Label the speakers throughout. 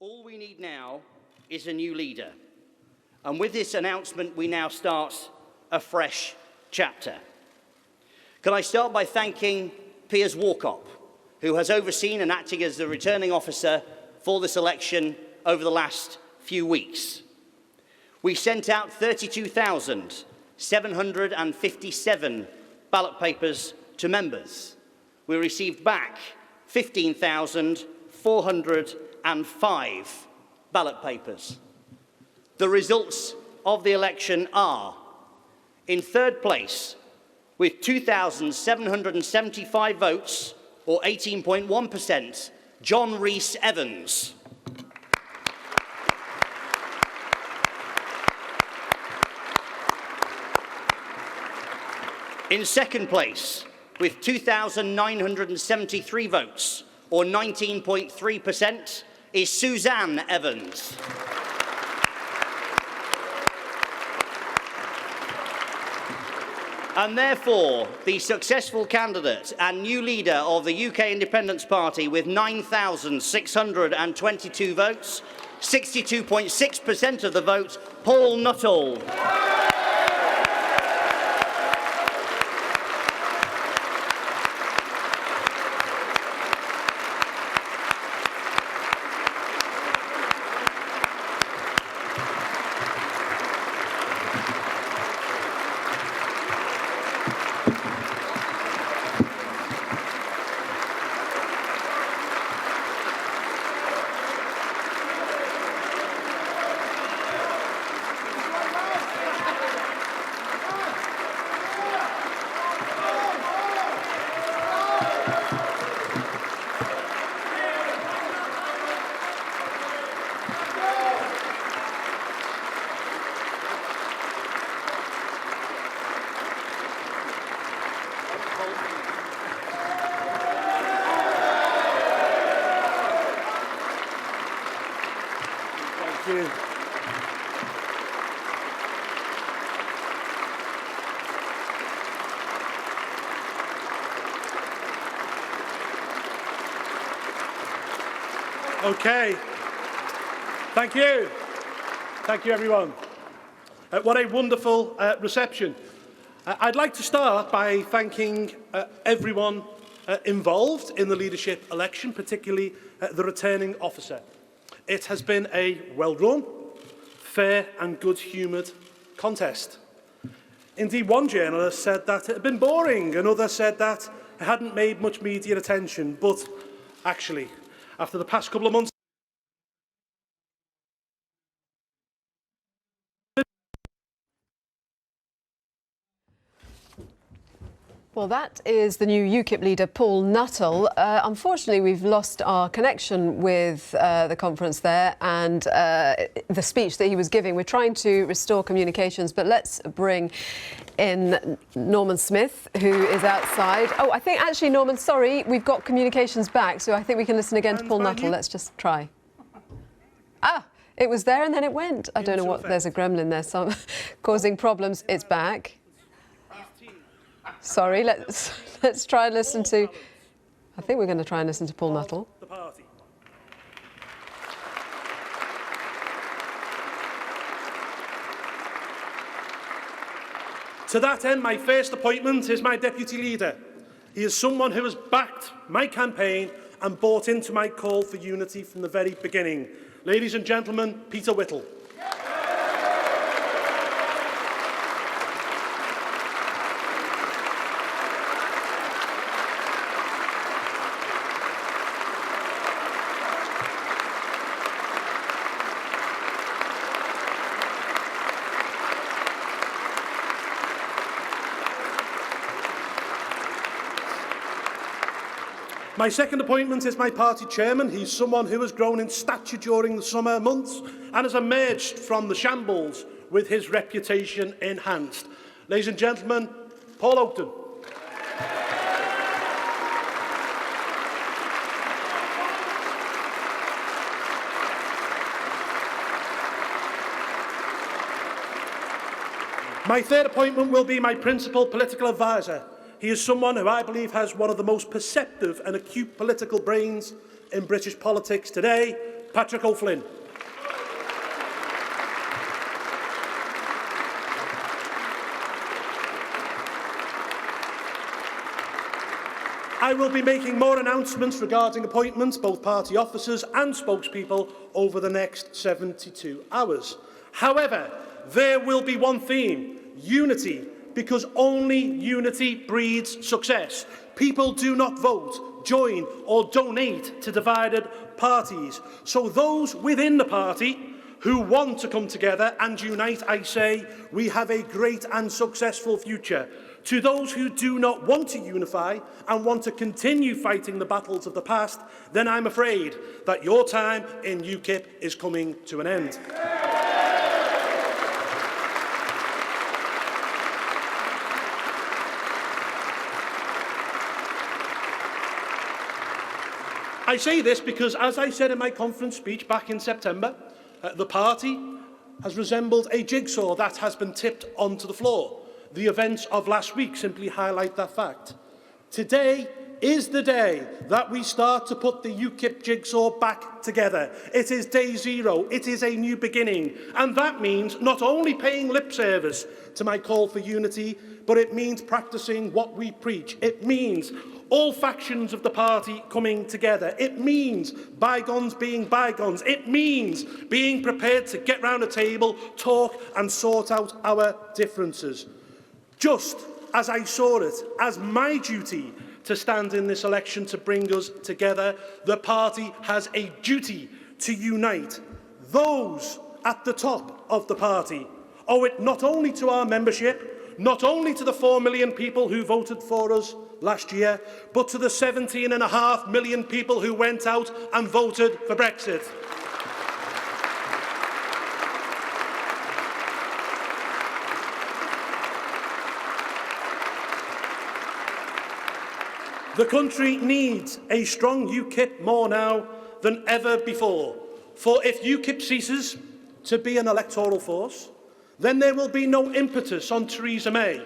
Speaker 1: All we need now is a new leader. And with this announcement, we now start a fresh chapter. Can I start by thanking Piers Walcott, who has overseen and acting as the returning officer for this election over the last few weeks. We sent out 32,757 ballot papers to members. We received back 15,405 ballot papers. The results of the election are: in third place, with 2,775 votes, or 18.1%, John Rhys Evans. In second place, with 2,973 votes, or 19.3%, is Suzanne Evans. And therefore, the successful candidate and new leader of the UK Independence Party with 9,622 votes, 62.6% of the vote, Paul Nuttall.
Speaker 2: Thank you. Okay. Thank you. Thank you, everyone. What a wonderful reception. I'd like to start by thanking everyone involved in the leadership election, particularly the returning officer. It has been a well-run, fair and good-humoured contest. Indeed, one journalist said that it had been boring, another said that it hadn't made much media attention, but actually, after the past couple of months,
Speaker 3: well, that is the new UKIP leader, Paul Nuttall. Unfortunately, we've lost our connection with the conference there and the speech that he was giving. We're trying to restore communications, but let's bring in Norman Smith, who is outside. Oh, I think actually, Norman, sorry, we've got communications back, so I think we can listen again to Paul Nuttall. Let's just try. Ah, it was there and then it went. I don't know what, there's a gremlin there, so causing problems. It's back. Sorry, let's try and listen to... I think we're going to try and listen to Paul Nuttall.
Speaker 2: To that end, my first appointment is my deputy leader. He is someone who has backed my campaign and bought into my call for unity from the very beginning. Ladies and gentlemen, Peter Whittle. My second appointment is my party chairman. He's someone who has grown in stature during the summer months and has emerged from the shambles with his reputation enhanced. Ladies and gentlemen, Paul Oakton. My third appointment will be my principal political advisor. He is someone who I believe has one of the most perceptive and acute political brains in British politics today, Patrick O'Flynn. I will be making more announcements regarding appointments, both party officers and spokespeople, over the next 72 hours. However, there will be one theme: unity, because only unity breeds success. People do not vote, join or donate to divided parties. So those within the party who want to come together and unite, I say, we have a great and successful future. To those who do not want to unify and want to continue fighting the battles of the past, then I'm afraid that your time in UKIP is coming to an end. I say this because, as I said in my conference speech back in September, the party has resembled a jigsaw that has been tipped onto the floor. The events of last week simply highlight that fact. Today is the day that we start to put the UKIP jigsaw back together. It is day zero. It is a new beginning. And that means not only paying lip service to my call for unity, but it means practicing what we preach. It means all factions of the party coming together. It means bygones being bygones. It means being prepared to get round a table, talk and sort out our differences. Just as I saw it as my duty to stand in this election to bring us together, the party has a duty to unite. Those at the top of the party owe it not only to our membership, not only to the 4 million people who voted for us last year, but to the 17.5 million people who went out and voted for Brexit. The country needs a strong UKIP more now than ever before. For if UKIP ceases to be an electoral force, then there will be no impetus on Theresa May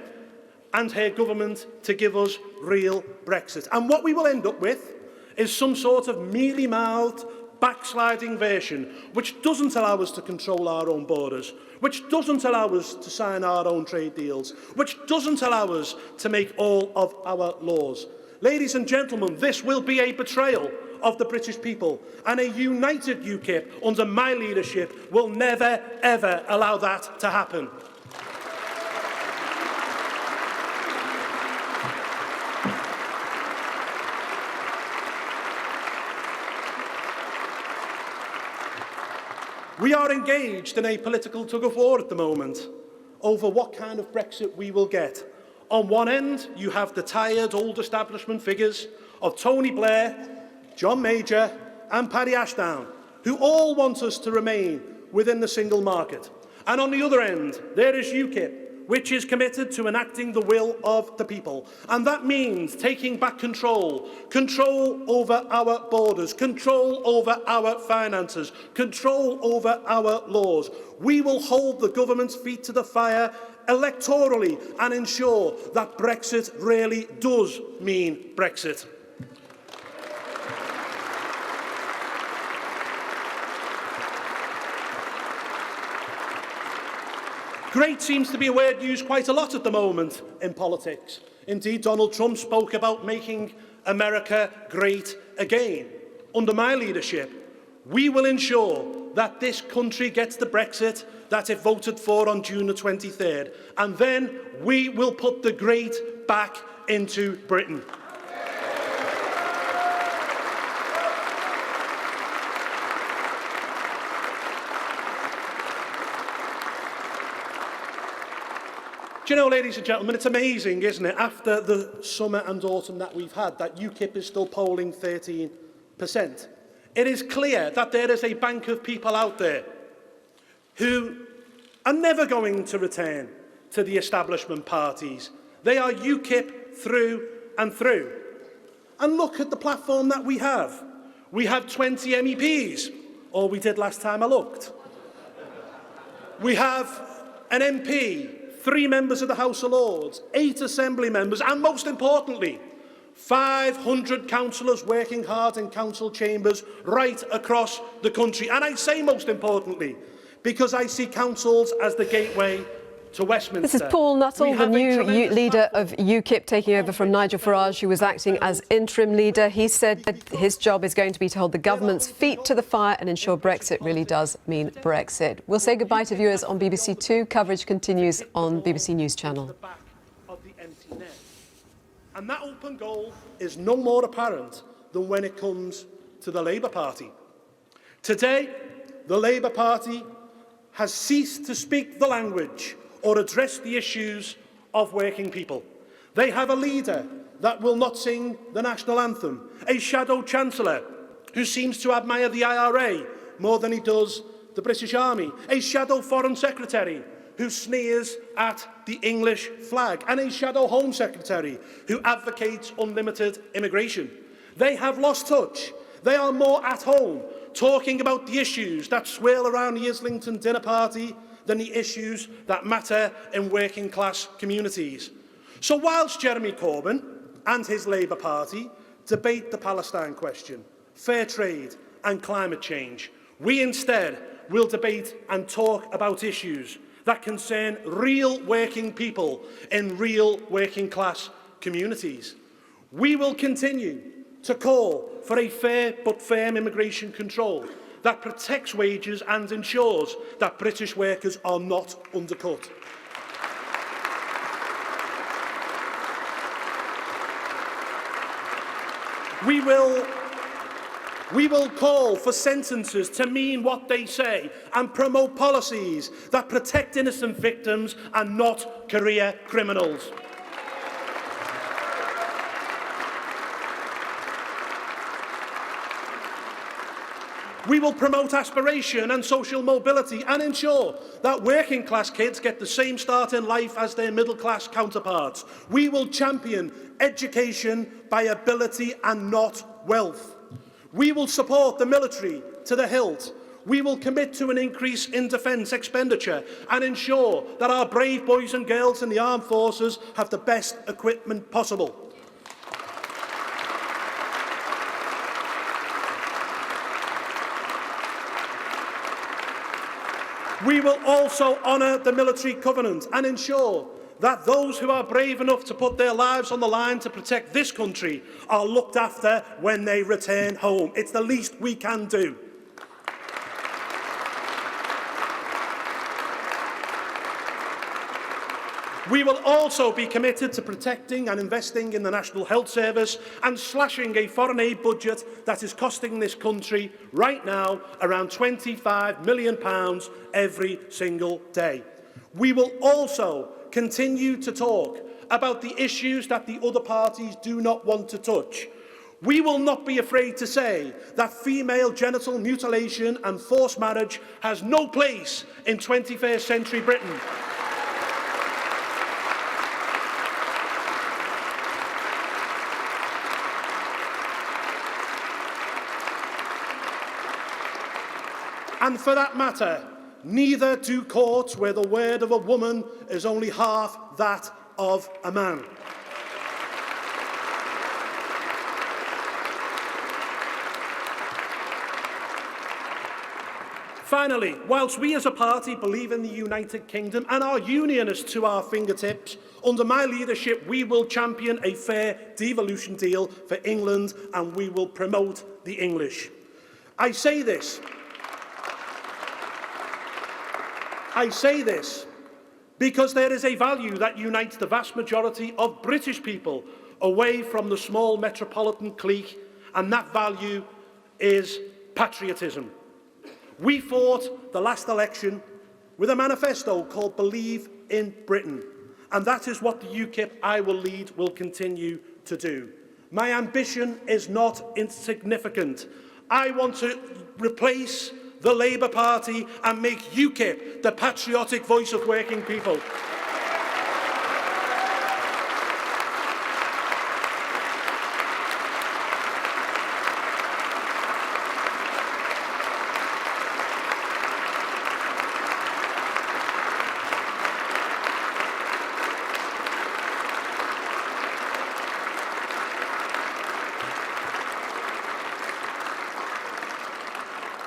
Speaker 2: and her government to give us real Brexit. And what we will end up with is some sort of mealy-mouthed, backsliding version which doesn't allow us to control our own borders, which doesn't allow us to sign our own trade deals, which doesn't allow us to make all of our laws. Ladies and gentlemen, this will be a betrayal of the British people, and a united UKIP under my leadership will never, ever allow that to happen. We are engaged in a political tug-of-war at the moment over what kind of Brexit we will get. On one end, you have the tired old establishment figures of Tony Blair, John Major and Paddy Ashdown, who all want us to remain within the single market. And on the other end, there is UKIP, which is committed to enacting the will of the people. And that means taking back control over our borders, control over our finances, control over our laws. We will hold the government's feet to the fire electorally and ensure that Brexit really does mean Brexit. Great seems to be a word used quite a lot at the moment in politics. Indeed, Donald Trump spoke about making America great again. Under my leadership, we will ensure that this country gets the Brexit that it voted for on June the 23rd. And then we will put the great back into Britain. Do you know, ladies and gentlemen, it's amazing, isn't it, after the summer and autumn that we've had, that UKIP is still polling 13%. It is clear that there is a bank of people out there who are never going to return to the establishment parties. They are UKIP through and through. And look at the platform that we have. We have 20 MEPs, or we did last time I looked. We have an MP, 3 members of the House of Lords, 8 Assembly members, and most importantly, 500 councillors working hard in council chambers right across the country. And I say most importantly, because I see councils as the gateway to Westminster.
Speaker 3: This is Paul Nuttall, the new leader of UKIP, taking over from Nigel Farage, who was acting as interim leader. He said that his job is going to be to hold the government's feet to the fire and ensure Brexit really does mean Brexit. We'll say goodbye to viewers on BBC Two. Coverage continues on BBC News Channel.
Speaker 2: And that open goal is no more apparent than when it comes to the Labour Party. Today, the Labour Party has ceased to speak the language or address the issues of working people. They have a leader that will not sing the national anthem, a shadow chancellor who seems to admire the IRA more than he does the British Army, a shadow foreign secretary who sneers at the English flag, and a shadow home secretary who advocates unlimited immigration. They have lost touch. They are more at home talking about the issues that swirl around the Islington dinner party than the issues that matter in working class communities. So whilst Jeremy Corbyn and his Labour Party debate the Palestine question, fair trade and climate change, we instead will debate and talk about issues that concern real working people in real working class communities. We will continue to call for a fair but firm immigration control that protects wages and ensures that British workers are not undercut. We will call for sentences to mean what they say and promote policies that protect innocent victims and not career criminals. We will promote aspiration and social mobility and ensure that working class kids get the same start in life as their middle class counterparts. We will champion education by ability and not wealth. We will support the military to the hilt. We will commit to an increase in defence expenditure and ensure that our brave boys and girls in the armed forces have the best equipment possible. We will also honour the military covenant and ensure that those who are brave enough to put their lives on the line to protect this country are looked after when they return home. It's the least we can do. We will also be committed to protecting and investing in the National Health Service and slashing a foreign aid budget that is costing this country right now around £25 million every single day. We will also continue to talk about the issues that the other parties do not want to touch. We will not be afraid to say that female genital mutilation and forced marriage has no place in 21st century Britain. And for that matter, neither do courts where the word of a woman is only half that of a man. Finally, whilst we as a party believe in the United Kingdom and are unionists to our fingertips, under my leadership we will champion a fair devolution deal for England and we will promote the English. I say this because there is a value that unites the vast majority of British people away from the small metropolitan clique, and that value is patriotism. We fought the last election with a manifesto called Believe in Britain, and that is what the UKIP I will lead will continue to do. My ambition is not insignificant. I want to replace the Labour Party and make UKIP the patriotic voice of working people.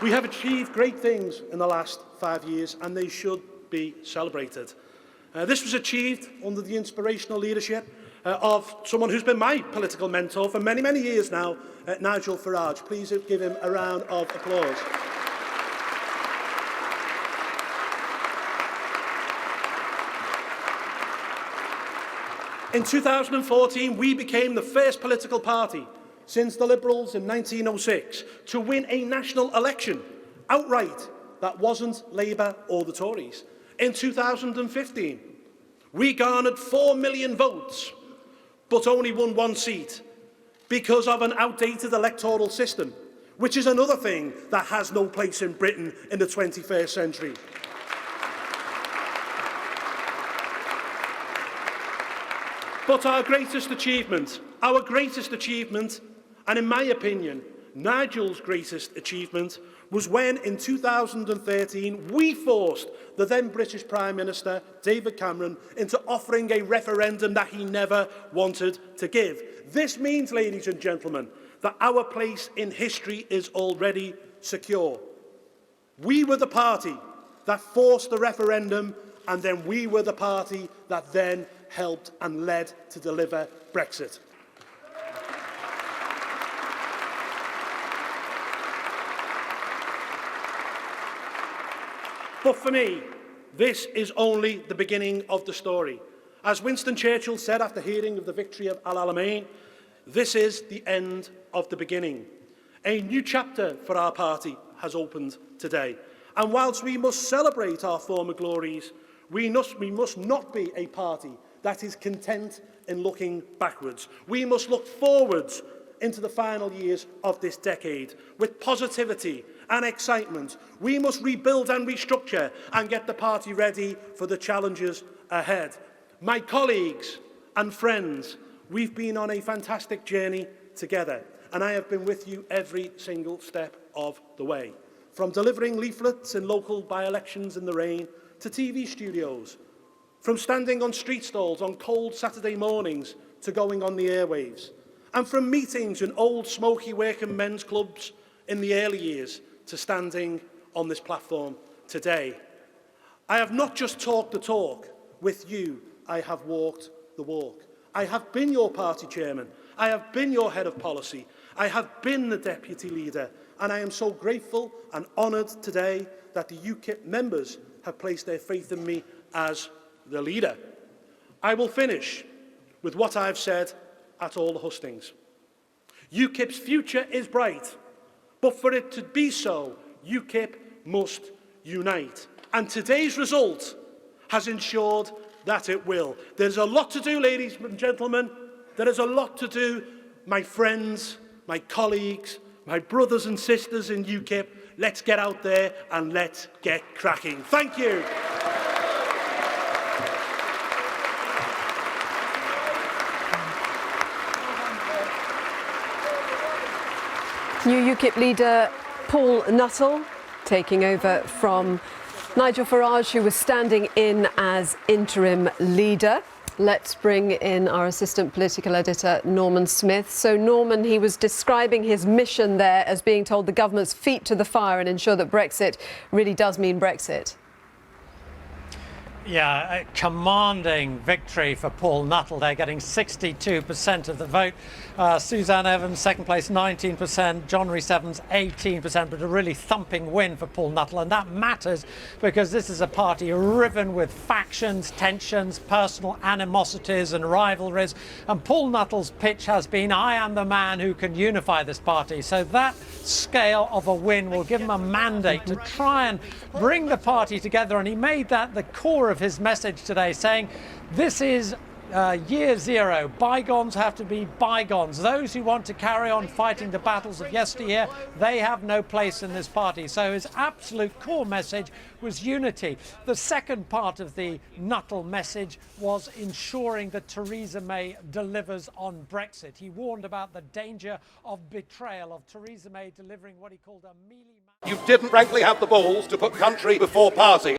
Speaker 2: We have achieved great things in the last 5 years, and they should be celebrated. This was achieved under the inspirational leadership of someone who's been my political mentor for many, many years now, Nigel Farage. Please give him a round of applause. In 2014, we became the first political party since the Liberals in 1906 to win a national election outright that wasn't Labour or the Tories. In 2015, we garnered 4 million votes, but only won 1 seat because of an outdated electoral system, which is another thing that has no place in Britain in the 21st century. But our greatest achievement, and in my opinion, Nigel's greatest achievement, was when in 2013 we forced the then British Prime Minister, David Cameron, into offering a referendum that he never wanted to give. This means, ladies and gentlemen, that our place in history is already secure. We were the party that forced the referendum, and then we were the party that then helped and led to deliver Brexit. But for me, this is only the beginning of the story. As Winston Churchill said after hearing of the victory of Al Alamein, this is the end of the beginning. A new chapter for our party has opened today. And whilst we must celebrate our former glories, we must not be a party that is content in looking backwards. We must look forwards into the final years of this decade with positivity and excitement. We must rebuild and restructure and get the party ready for the challenges ahead. My colleagues and friends, we've been on a fantastic journey together, and I have been with you every single step of the way. From delivering leaflets in local by-elections in the rain to TV studios, from standing on street stalls on cold Saturday mornings to going on the airwaves, and from meetings in old smoky working men's clubs in the early years to standing on this platform today. I have not just talked the talk. With you, I have walked the walk. I have been your party chairman. I have been your head of policy. I have been the deputy leader. And I am so grateful and honoured today that the UKIP members have placed their faith in me as the leader. I will finish with what I've said at all the hustings. UKIP's future is bright, but for it to be so, UKIP must unite. And today's result has ensured that it will. There's a lot to do, ladies and gentlemen. There is a lot to do, my friends, my colleagues, my brothers and sisters in UKIP. Let's get out there and let's get cracking. Thank you.
Speaker 3: New UKIP leader Paul Nuttall taking over from Nigel Farage, who was standing in as interim leader. Let's bring in our assistant political editor, Norman Smith. So, Norman, he was describing his mission there as being told the government's feet to the fire and ensure that Brexit really does mean Brexit.
Speaker 4: Yeah, a commanding victory for Paul Nuttall. They're getting 62% of the vote. Suzanne Evans, second place, 19%. John Rhys-Evans, 18%. But a really thumping win for Paul Nuttall. And that matters because this is a party riven with factions, tensions, personal animosities and rivalries. And Paul Nuttall's pitch has been, I am the man who can unify this party. So that scale of a win will give him a mandate to try and bring the party together. And he made that the core of his message today, saying this is year zero. Bygones have to be bygones. Those who want to carry on fighting the battles of yesteryear, they have no place in this party. So his absolute core message was unity. The second part of the Nuttall message was ensuring that Theresa May delivers on Brexit. He warned about the danger of betrayal, of Theresa May delivering what he called a mealy...
Speaker 5: You didn't frankly have the balls to put country before party.